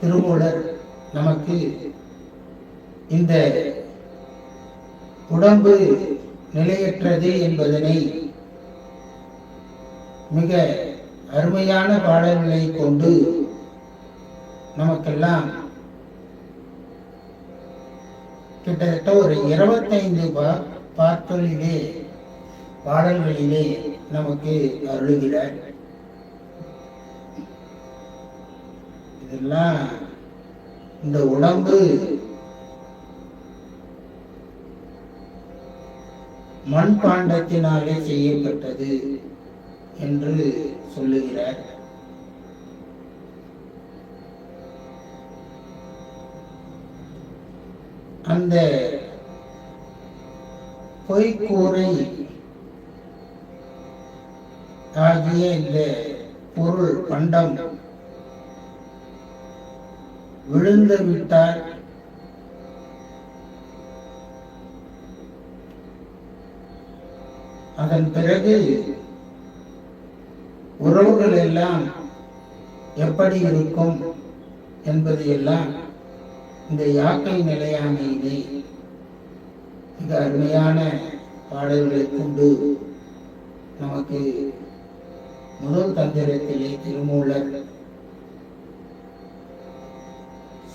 திருமூலர் நமக்கு இந்த உடம்பு நிலையற்றது என்பதனை மிக அருமையான பாடல்களை கொண்டு நமக்கெல்லாம் கிட்டத்தட்ட ஒரு 25 பாடல்களிலே நமக்கு அருளுகிறார். இதெல்லாம் இந்த உடம்பு மண்பாண்டத்தினாலே செய்யப்பட்டது என்று சொல்லுகிறார். அந்த பொய்க்கூரை ஆகிய இந்த பொருள் பண்டம் விழுந்து விட்டால் அதன் பிறகு உறவுகள் எல்லாம் எப்படி இருக்கும் என்பது எல்லாம் இந்த யாக்கை நிலையாமையிலே மிக அருமையான பாடல்களை கொண்டு நமக்கு முதல் தந்திரத்திலே திருமூலர்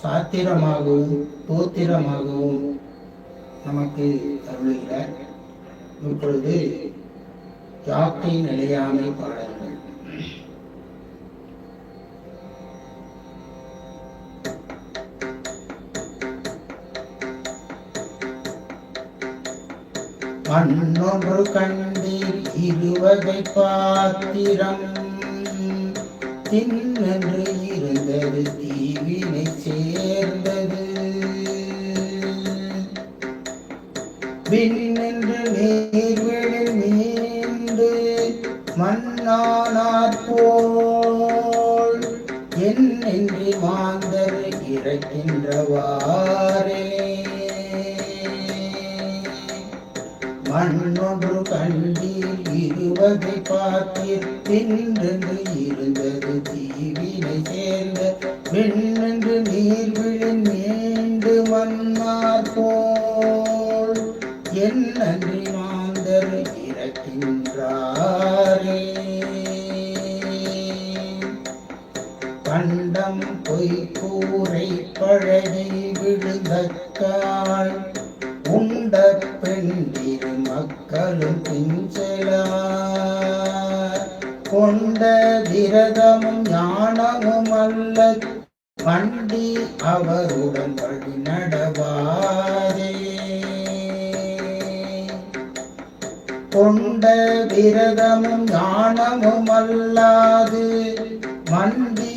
சாத்திரமாகவும் தோத்திரமாகவும் நமக்கு அருளுகிறார். இப்பொழுது யாக்கை நிலையாமை பாடல்கள். மண்ணொன்று கண்டீர் இருவகை பாத்திரம் தின்னென்று இருந்தது தீவினை சேர்ந்தது விண்ணென்று நீர்வெளில் மீண்டு மண்ணானாற் போல் என்னென்றி மாந்தர் இறக்கின்றவாறே மண்ணொன்று கண்டீர் இருவகை பாத்திர் தின்றென்று இருந்தது தீவினை சேர்ந்த விண்ணென்று நீர்விழின் மீண்டு மன்னார் போல் என் நன்றி மாந்தர் இறக்கின்றாரே பண்டம் பொய்க்கூரை பழகி விழுந்தக்கால் உண்ட பெண்டிரு மக்களும் பிஞ்சலார் கொண்ட விரதமும் ஞானமும் அல்ல வண்டி அவருடன் வழி நடவாதே கொண்ட விரதமும் ஞானமும் அல்லாது மண்டி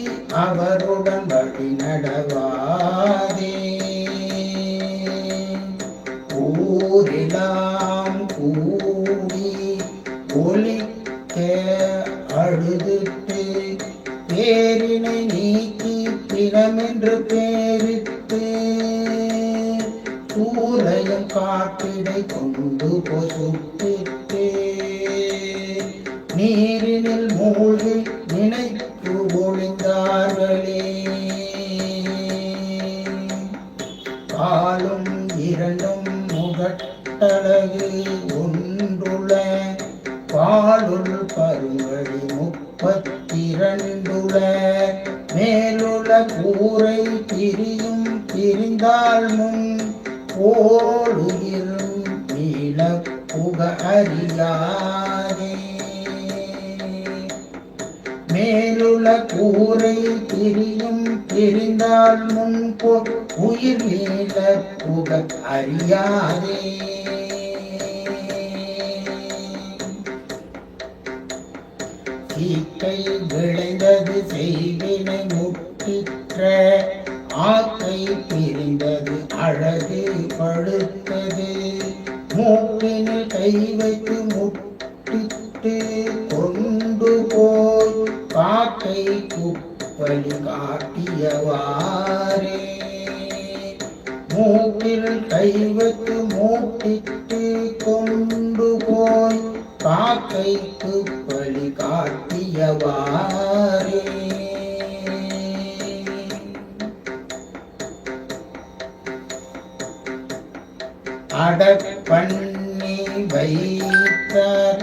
அவருடன் வழி நடவாதே ஊரெல்லாம் கூடி ஒலிக்க அழுதுட்டு பேரினை நீக்கி பிணமென்று பேரிட்டு சூரையும் காட்டிடை கொண்டு பொசுப்பிட்டு நீரினில் மூழ்கி நினைத்து ஒளிந்தார்களே காலும் இரண்டும் முகட்டழகு ஒன்றுள பாலுள் பருவழி 32 மேலுள்ள கூரை பிரியும் பிரிந்தால் முன் ஓடுயிரும் நீல புக அறியாதே மேலுள்ள கூரை பிரியும் பிரிந்தால் முன் உயிர் நீல புக அறியாதே தீக்கை விளைந்தது செய்வினை முற்றிற்ற ஆக்கை பிரிந்தது அழகு பழுத்தது மூக்கினில் கை வைத்து முட்டிட்டு கொண்டு போய் காக்கை குப்பலி காட்டியவாறே மூக்கில் கை வைத்து மூட்டிட்டு கொண்டு போய் காக்கைக்கு பலி காட்டியவாறே அடப்பண்ணி வைத்தார்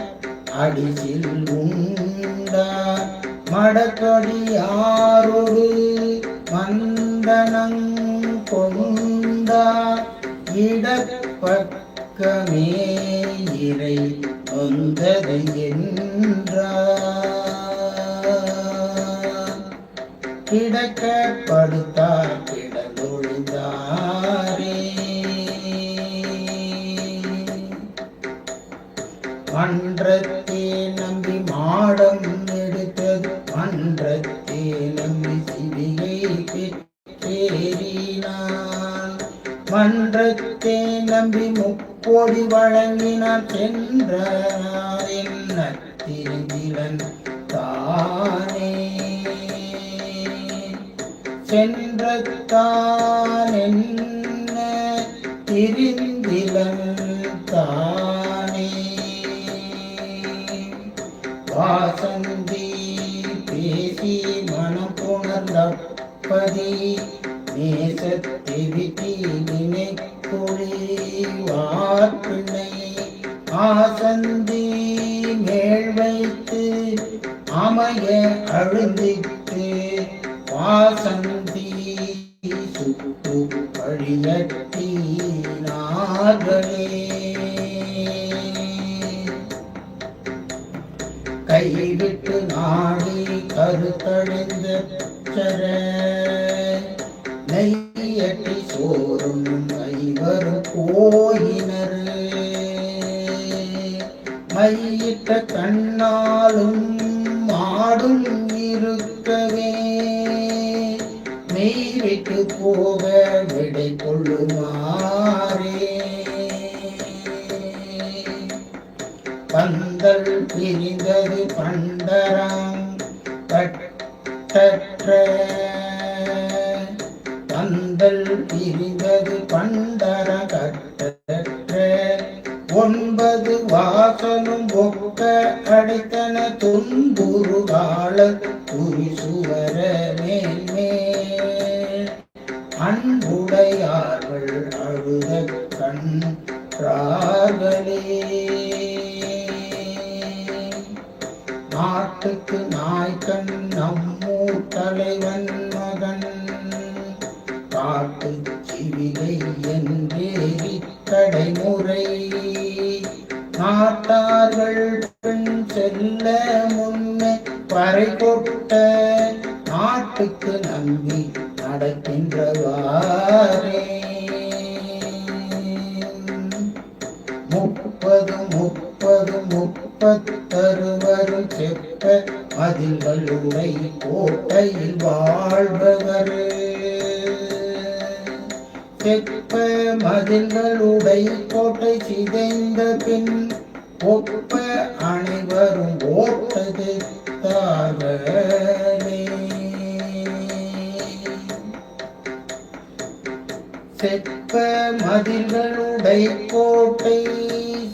அடிசில் உண்டார் மடக்கடியாரொரு மந்தனங் கொண்டார் இடப்பக்கமே இறை வந்ததை என்றார் கிடக்க படுத்தார் கிடந்தொழிந்தாரே மன்றத்தே நம்பி மாடம் எடுத்தது மன்றத்தே நம்பி சிவிகை பெற்றேறினான் மன்றத்தே நம்பி முக்கோடி வழங்கினார் சென்றார் என்ன திருந்திலன் தானே சென்றத்தான் என்ன திருந்திலன் தானே வாசந்தி பேசி மனம் புணர்ந்தப்பதி நேசத்தை விட்டி நினைக்குழி வார்ப்பிணை ஆசந்தி மேல் வைத்து அமைய அழுந்திட்டு வாசந்தி சுட்டு வழியட்டினார்களே கைவிட்டு நாடி கருத்தழிந்த நெய்யட்டி சோறும் ஐவரும் போயினர் மையிட்ட கண்ணாலும் மாடும் இருக்கவே மெய் விட்டு போக விடை கொள்ளுமாறே பந்தல் பிரிந்தது பண்டரம் கட்டற்ற பந்தல் பிரிந்தது பண்டர கட்டற்ற 9 வாசலும் ஒக்க அடைத்தன துன்புறு கால துரிசுவர மேன்மேல் அன்புடையார்கள் அழுத கண்றார்களே நாட்டுக்கு நாய்க்கண் நம்மூர் தலைவன் மகன் காட்டு சிவிகை என்றேறி கடைமுறை நாட்டார்கள் பெண் செல்ல முன்னே பறை கொட்ட நாட்டுக்கு நம்பி நடக்கின்றவாறே 30 செப்ப மதில்களுடை கோட்டையில் வாழ்பவர் செப்ப மதில்களுடை கோட்டை சிதைந்த பின் ஒப்ப அனைவரும் ஓட்டது தாகலே செப்ப மதில்களுடை கோட்டை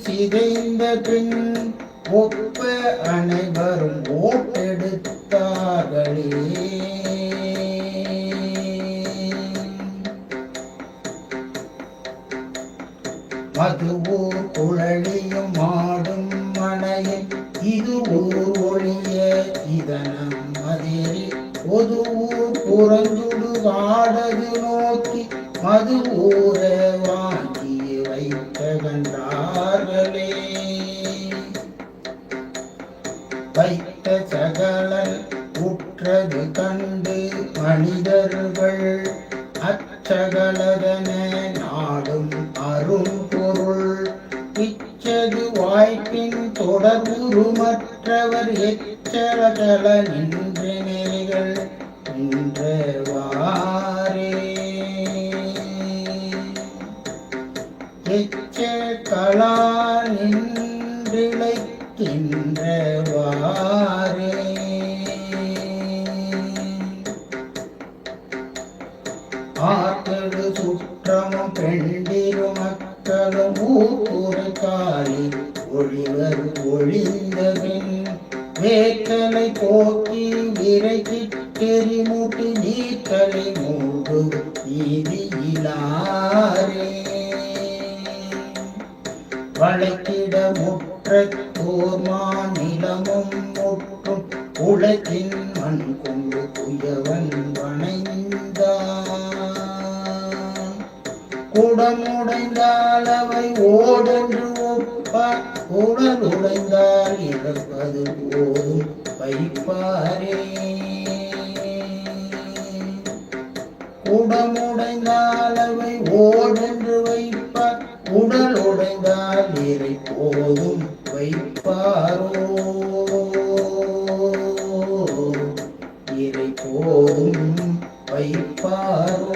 சிதைந்த பின் ஒப்ப அனைவரும் ஓட்டெடுத்தார்களே மதுவூர் குழலியும் மாடும் மனையில் இது ஊர் ஒழிய இதனம் மதிரி பொது ஊர் புறந்துடு காடது நோக்கி மது ஊர வாங்கி வைத்தகன்றார்களே வைத்த சகலன் உற்றது கண்டு மனிதர்கள் அச்சகலதன நாடும் அரும்பொருள் இச்சது வாய்ப்பின் தொடர்புறுமற்றவர் எச்சலகல நின்றனைகள் நின்றவாறே எச்ச கலா நின்றிழைக்கின்றவாறே ஆற்றடு சுற்றமும் பெண்டிரு மக்களும் ஊரை காலி ஒழிவர் ஒழிந்தபின் வேக்கலை போக்கி விரைக்கு தெரிமுட்டு நீக்கலை மூடு நீதியிலாரே வளைக்கிட முற்றத்தோர் மாநிலமும் முற்றும் உலகின் மண் கொண்டு குயவன் வணைந்தான். குடமுடைந்தால் அவை ஓடென்று ஒப்பார், உடல் உடைந்தால் இழப்பது போதும் வைப்பாரே. குடமுடைந்தால் அவை ஓடென்று வைப்பார், உடல் உடைந்தால் இறை போதும் வைப்பாரோ. இறை போதும் வைப்பாரோ.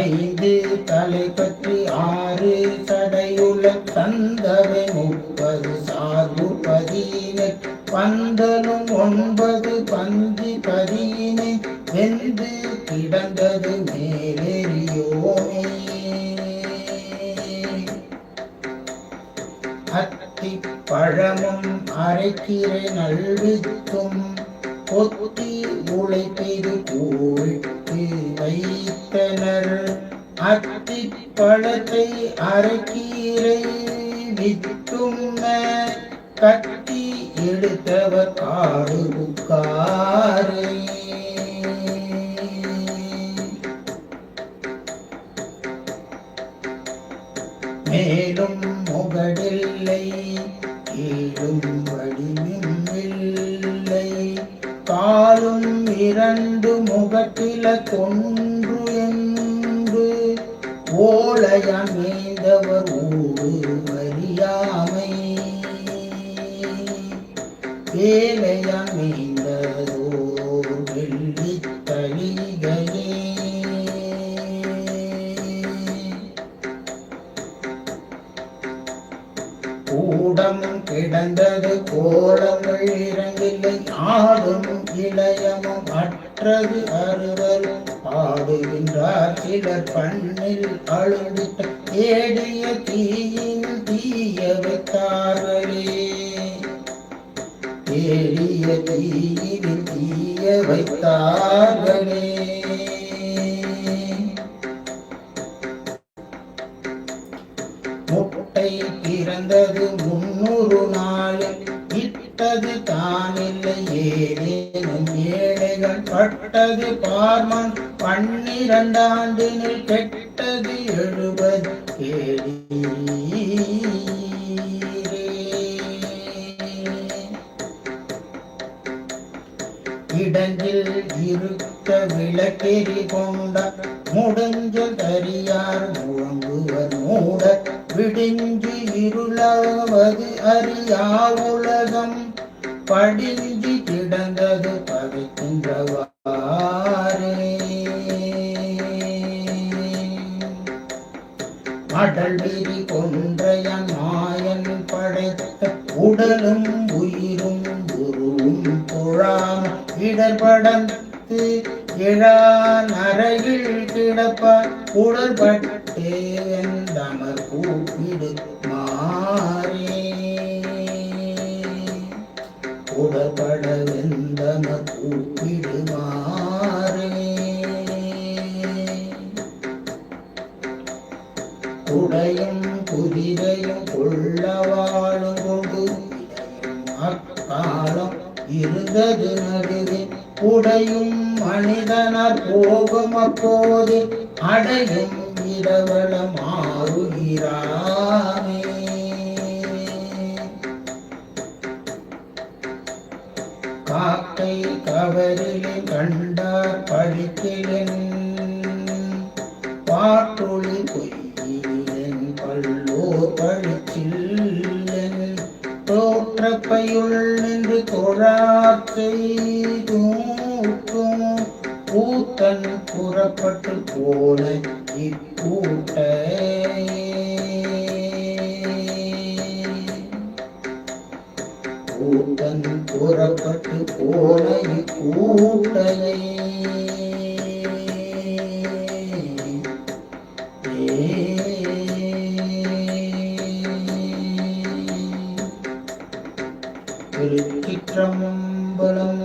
ஐந்து தலை பற்றி ஆறு சடையுள்ள தந்தவை 30 சார்பு 15 பந்தலும் 9 பந்தி 15 வெந்து கிடந்தது மேலேறியோமே. அத்தி பழமும் அரைக்கீரை நல்வித்தும் கொத்தி உழைப்பெய்து கூழ்த்து வைத்தனர். அத்தி பழத்தை அரைக்கீரை வித்தும் கத்தி எடுத்தவர் காடு புக்காரே. மேலும் முகடில்லை கீழும் வடிவில்லை, காலும் 2 முகத்தில கொன்று என்று ஓலையான் மேய்ந்தவர் ஊடு அறியாமை. வேலையான் மேய்ந்ததோர் வெள்ளி தளிகையே. கூடம் கிடந்தது கோலங்கள் 2 ஆடும் இளையமும் அற்றது அறுவர் பாடுகின்றார் சிலர் பண்ணில் அழுந்திட்ட ஏடிய தீயில் தீய வைத்தார்களே. ஏடிய தீயில் தீய வைத்தார்களே. முட்டை பிறந்தது 300 நாளில் இட்டது தானில்லை ஏதேனும் ஏழைகள் பட்டது பார்மன் 12 ஆண்டினில் கெட்டது 70 கேளீரே. இடங்கில் இருக்க விளக்கெறி கொண்ட முடிஞ்சல் தரியார் முழங்குவர் மூட விடிஞ்சு இருளாவது அறியா உலகம் படிஞ்சு கிடந்தது பகைக்கின்றவாரே. மடல் விரி கொன்றையன் மாயன் படைத்த உடலும் உயிரும் குருவும் புழாம இடர்படத்து இழா நரையில் கிடப்பார் உடற்பட்டே வெந்தமர் கூப்பிடு மாறே. உடற்பட வெந்தமர் கூப்பிடு மாறே. குடையும் குதிரையும் கொள்ளவாளும் கொண்டு அக்காலம் இருந்தது நடுவே. உடையும் மனிதனார் போகும் அப்போது அடையும் இடவளம் ஆறுகிறாமே. காக்கை கவரிலே கண்டார் பழிக்கிலன் பாட்டொளி பொய்யிலன் பல்லோர் பழிச்சில்லன் தோற்றப்பையுள் நின்று தொழாக்கை தூக்கும் பூத்தன் புறப்பட்டு போன இக்கூட்ட. பூத்தன் புறப்பட்டு போன இக்கூட்டையை திருச்சிற்றம்பலம்.